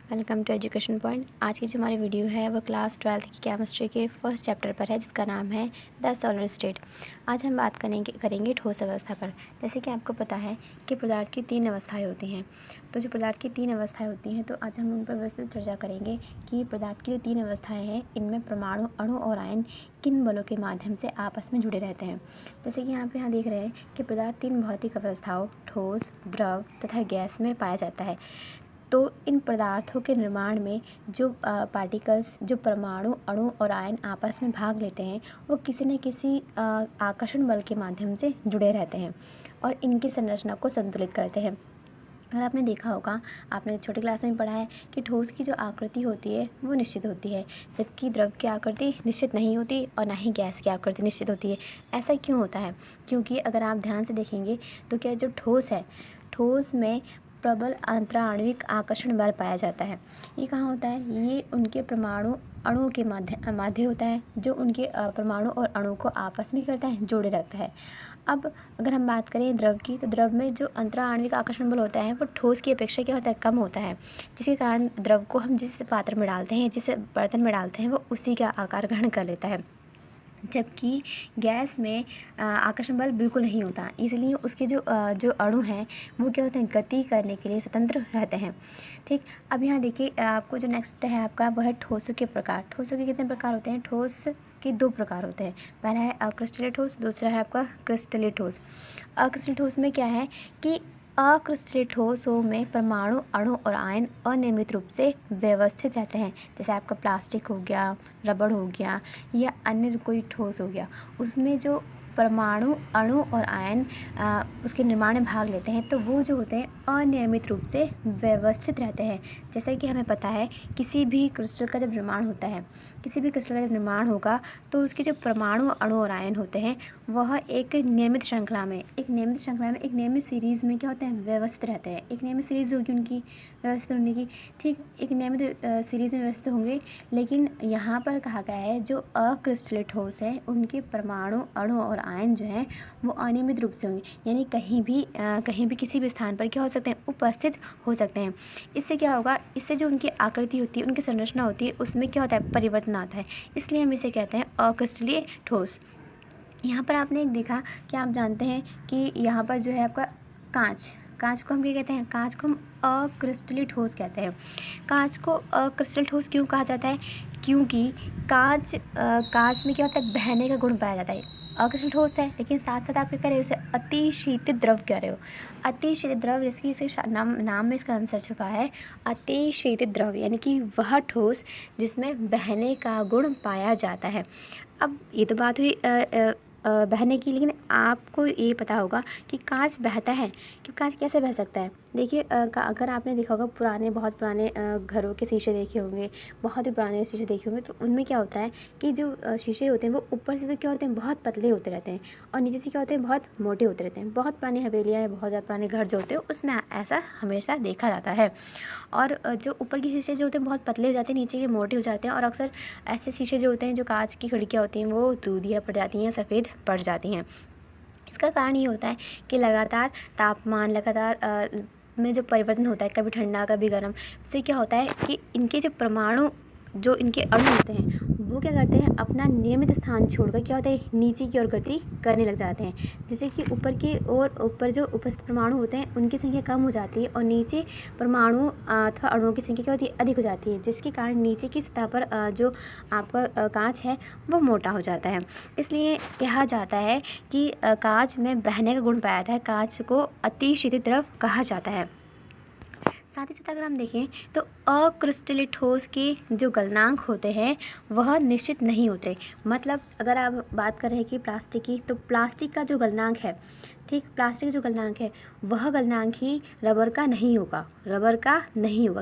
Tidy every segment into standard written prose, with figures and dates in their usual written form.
Welcome to education point. आज की जो हमारी वीडियो है वो क्लास 12th की केमिस्ट्री के फर्स्ट चैप्टर पर है, जिसका नाम है द सॉलिड स्टेट। आज हम बात करेंगे ठोस अवस्था पर। जैसे कि आपको पता है कि पदार्थ की 3 अवस्थाएं होती हैं। तो जो पदार्थ की 3 अवस्थाएं होती हैं, तो आज हम उन पर विस्तृत चर्चा करेंगे कि पदार्थ की जो 3 अवस्थाएँ हैं, इनमें परमाणु, अणु और आयन किन बलों के माध्यम से आपस में जुड़े रहते हैं। जैसे कि यहाँ देख रहे हैं कि पदार्थ 3 भौतिक अवस्थाओं ठोस, द्रव तथा गैस में पाया जाता है। तो इन पदार्थों के निर्माण में जो पार्टिकल्स, जो परमाणु, अणु और आयन आपस में भाग लेते हैं, वो किसी न किसी आकर्षण बल के माध्यम से जुड़े रहते हैं और इनकी संरचना को संतुलित करते हैं। अगर आपने देखा होगा, आपने छोटी क्लास में पढ़ा है कि ठोस की जो आकृति होती है वो निश्चित होती है, जबकि द्रव की आकृति निश्चित नहीं होती और ना ही गैस की आकृति निश्चित होती है। ऐसा क्यों होता है? क्योंकि अगर आप ध्यान से देखेंगे तो क्या जो ठोस है, ठोस में प्रबल अंतराण्विक आकर्षण बल पाया जाता है। ये कहाँ होता है? ये उनके परमाणु अणुओं के माध्य होता है, जो उनके परमाणु और अणु को आपस में करता है, जोड़े रखता है। अब अगर हम बात करें द्रव की, तो द्रव में जो अंतराण्विक आकर्षण बल होता है वो ठोस की अपेक्षा क्या होता है? कम होता है, जिसके कारण द्रव को हम जिस पात्र में डालते हैं, जिस बर्तन में डालते हैं, वो उसी का आकार ग्रहण कर लेता है। जबकि गैस में आकर्षण बल बिल्कुल नहीं होता, इसलिए उसके जो अणु हैं वो क्या होते हैं? गति करने के लिए स्वतंत्र रहते हैं। ठीक, अब यहाँ देखिए, आपको जो नेक्स्ट है आपका, वो है ठोसों के प्रकार। ठोसों के कितने प्रकार होते हैं? ठोस के 2 प्रकार होते हैं। पहला है अक्रिस्टलीय ठोस, दूसरा है आपका क्रिस्टलीय ठोस। अक्रिस्टलीय ठोस में क्या है कि अक्रिस्टलीय ठोसों में परमाणु, अणु और आयन अनियमित रूप से व्यवस्थित रहते हैं। जैसे आपका प्लास्टिक हो गया, रबड़ हो गया या अन्य कोई ठोस हो गया, उसमें जो परमाणु, अणु और आयन उसके निर्माण में भाग लेते हैं, तो वो जो होते हैं अनियमित रूप से व्यवस्थित रहते हैं। जैसा कि हमें पता है, किसी भी क्रिस्टल का जब निर्माण होता है, किसी भी क्रिस्टल का जब निर्माण होगा, तो उसके जो परमाणु, अणु और आयन होते हैं, वह एक नियमित श्रृंखला में, एक नियमित सीरीज़ में क्या होते हैं? व्यवस्थित रहते हैं। एक नियमित सीरीज़ होगी उनकी व्यवस्थित होने की, ठीक, एक नियमित सीरीज़ में व्यवस्थित होंगे। लेकिन यहाँ पर कहा गया है, जो अक्रिस्टलीय ठोस है, उनके परमाणु, अणु और आयन जो हैं वो अनियमित रूप से होंगे, यानी कहीं भी किसी भी स्थान पर क्या हो सकते हैं? उपस्थित हो सकते हैं। इससे क्या होगा? इससे जो उनकी आकृति होती है, उनकी संरचना होती है, उसमें क्या होता है? परिवर्तन आता है। इसलिए हम इसे कहते हैं अक्रिस्टलीय ठोस। यहाँ पर आपने एक देखा कि आप जानते हैं कि यहाँ पर जो है आपका कांच को हम क्या कहते हैं? कांच को हम अक्रिस्टलीय ठोस कहते हैं। कांच को अक्रिस्टल ठोस क्यों कहा जाता है? क्योंकि कांच में क्या होता है? बहने का गुण पाया जाता है। अक्रिस्टल ठोस है, लेकिन साथ साथ आप क्या कर रहे हो? उसे अतिशीतित द्रव कह रहे हो। अतिशीतित द्रव, जिसकी इसे नाम में इसका आंसर छुपा है, अतिशीतित द्रव, यानी कि वह ठोस जिसमें बहने का गुण पाया जाता है। अब ये तो बात हुई बहने की, लेकिन आपको ये पता होगा कि कांच बहता है, कि कांच कैसे बह सकता है? देखिए, अगर आपने देखा होगा, बहुत पुराने घरों के शीशे देखे होंगे, बहुत ही पुराने शीशे देखे होंगे, तो उनमें क्या होता है कि जो शीशे होते हैं वो ऊपर से तो क्या होते हैं? बहुत पतले होते रहते हैं, और नीचे से क्या होते हैं? बहुत मोटे होते रहते हैं। बहुत पुरानी हवेलियाँ या बहुत ज़्यादा पुराने घर जो होते हैं, उसमें ऐसा हमेशा देखा जाता है। और जो ऊपर के शीशे जो होते हैं बहुत पतले हो जाते हैं, नीचे के मोटे हो जाते हैं, और अक्सर ऐसे शीशे जो होते हैं, जो कांच की खिड़कियाँ होती हैं, वो दूधिया पड़ जाती हैं, सफ़ेद पड़ जाती हैं। इसका कारण ये होता है कि लगातार तापमान में जो परिवर्तन होता है, कभी ठंडा कभी गर्म, से क्या होता है कि इनके जो परमाणु, जो इनके अणु होते हैं, वो क्या करते हैं? अपना नियमित स्थान छोड़कर क्या होता है? नीचे की ओर गति करने लग जाते हैं, जिससे कि ऊपर जो उपस्थित परमाणु होते हैं उनकी संख्या कम हो जाती है, और नीचे परमाणु अथवा अणुओं की संख्या क्या होती है? अधिक हो जाती है, जिसके कारण नीचे की सतह पर जो आपका कांच है वो मोटा हो जाता है। इसलिए कहा जाता है कि कांच में बहने का गुण पाया जाता है, कांच को अतिशीतित द्रव कहा जाता है। साथ ही साथ अगर हम देखें तो अक्रिस्टलीय ठोस के जो गलनांक होते हैं वह निश्चित नहीं होते। मतलब अगर आप बात कर रहे हैं कि प्लास्टिक की, तो प्लास्टिक का जो गलनांक है, ठीक, प्लास्टिक का जो गलनांक है वह गलनांक ही रबर का नहीं होगा।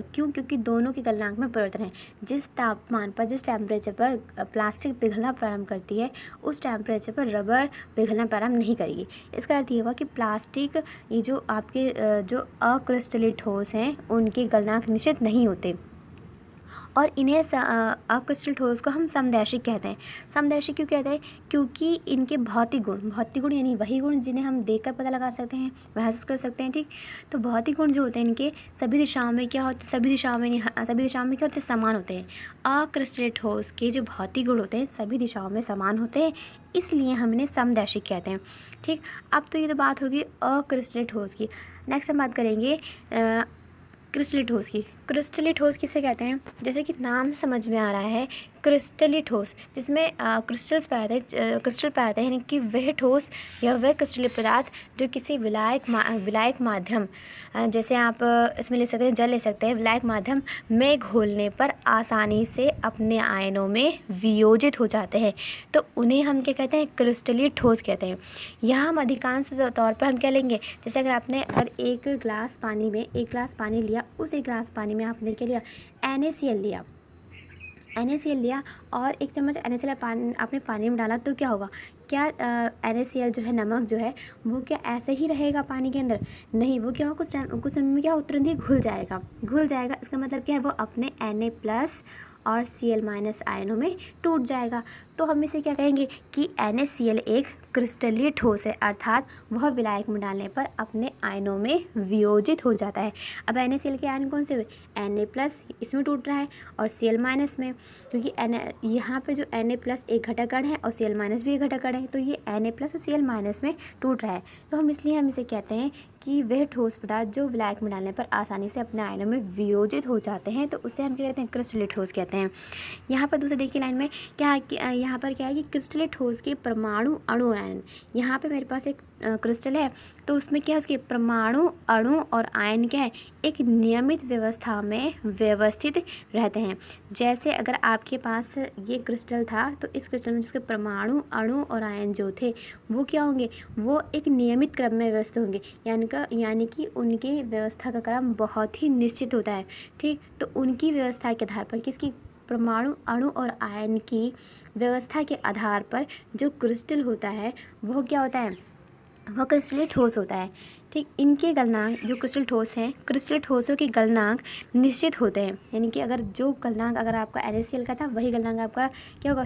क्यों? क्योंकि दोनों के गलनांक में परिवर्तन है। जिस तापमान पर, जिस टेम्परेचर पर प्लास्टिक पिघलना प्रारंभ करती है, उस टेम्परेचर पर रबर पिघलना प्रारंभ नहीं करेगी। इसका अर्थ ये हुआ कि प्लास्टिक, ये जो आपके जो अक्रिस्टलीय ठोस हैं, उनके गलनांक निश्चित नहीं होते। और इन्हें अक्रिस्टल ठोस को हम समदैशिक कहते हैं। समदैशिक क्यों कहते हैं? क्योंकि इनके भौतिक गुण यानी वही गुण जिन्हें हम देखकर पता लगा सकते हैं, महसूस कर सकते हैं, ठीक। तो भौतिक गुण जो होते हैं इनके सभी दिशाओं में क्या होते हैं? सभी दिशाओं में क्या होते हैं? समान होते हैं। अक्रिस्टल ठोस के जो भौतिक गुण होते हैं सभी दिशाओं में समान होते हैं, इसलिए हम इन्हें समदैशिक कहते हैं, ठीक। अब तो ये तो बात होगी अक्रिस्टल ठोस की। नेक्स्ट हम बात करेंगे क्रिस्टली ठोस की। क्रिस्टली ठोस किसे कहते हैं? जैसे कि नाम से समझ में आ रहा है, क्रिस्टली ठोस, जिसमें क्रिस्टल पाए हैं, यानी कि वह ठोस या वह क्रिस्टली पदार्थ जो किसी विलायक माध्यम, जैसे आप इसमें ले सकते हैं, जल ले सकते हैं, विलायक माध्यम में घोलने पर आसानी से अपने आयनों में वियोजित हो जाते हैं, तो उन्हें हम क्या कहते हैं? क्रिस्टली ठोस कहते हैं। यहाँ हम अधिकांश तौर पर हम क्या लेंगे? जैसे अगर एक गिलास पानी लिया, उस एक गिलास पानी में आपने क्या लिया? NaCl लिया और 1 चम्मच NaCl आपने पानी में डाला, तो क्या होगा? क्या NaCl जो है, नमक जो है, वो क्या ऐसे ही रहेगा पानी के अंदर? नहीं, वो क्या हो, कुछ समय में क्या हो, तुरंत ही घुल जाएगा। इसका मतलब क्या है? वो अपने Na+ और Cl- आयनों में टूट जाएगा। तो हम इसे क्या कहेंगे कि NaCl एक क्रिस्टलीय ठोस है, अर्थात वह विलायक में डालने पर अपने आयनों में वियोजित हो जाता है। अब NaCl के आयन कौन से हुए? Na+ इसमें टूट रहा है और Cl- में, क्योंकि यहाँ पे जो Na+ एक घटक कण है और Cl- भी एक घटक कण है, तो ये Na+ और Cl- में टूट रहा है। तो हम इसे कहते हैं कि वह ठोस पदार्थ जो विलायक में डालने पर आसानी से अपने आयनों में वियोजित हो जाते हैं, तो उसे हम क्या कहते हैं? क्रिस्टलीय ठोस कहते हैं। यहाँ पर दूसरे देखिए लाइन में यहाँ पर क्या है कि क्रिस्टलीय ठोस के परमाणु, अणु, आयन। यहाँ पे मेरे पास एक क्रिस्टल है, तो उसमें क्या है? उसके परमाणु, अणु और आयन क्या है? एक नियमित व्यवस्था में व्यवस्थित रहते हैं। जैसे अगर आपके पास ये क्रिस्टल था, तो इस क्रिस्टल में जिसके परमाणु, अणु और आयन जो थे, वो क्या होंगे? वो एक नियमित क्रम में व्यवस्थित होंगे, यानी कि उनकी व्यवस्था का क्रम बहुत ही निश्चित होता है, ठीक। तो उनकी व्यवस्था के आधार पर, किसकी? परमाणु, अणु और आयन की व्यवस्था के आधार पर जो क्रिस्टल होता है वो क्या होता है? वह क्रिस्टलीय ठोस होता है, ठीक। इनके गलनांक, जो क्रिस्टल ठोस हैं, क्रिस्टल ठोसों के गलनांक निश्चित होते हैं, यानी कि अगर आपका NaCl का था, वही गलनांक आपका क्या होगा?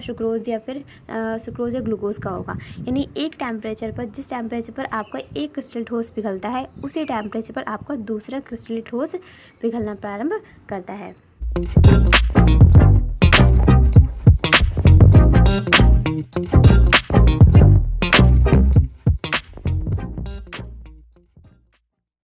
सुक्रोज या ग्लूकोज का होगा। यानी एक टेम्परेचर पर, जिस टेम्परेचर पर आपका एक क्रिस्टल ठोस पिघलता है, उसी टेम्परेचर पर आपका दूसरा क्रिस्टल ठोस पिघलना प्रारंभ करता है।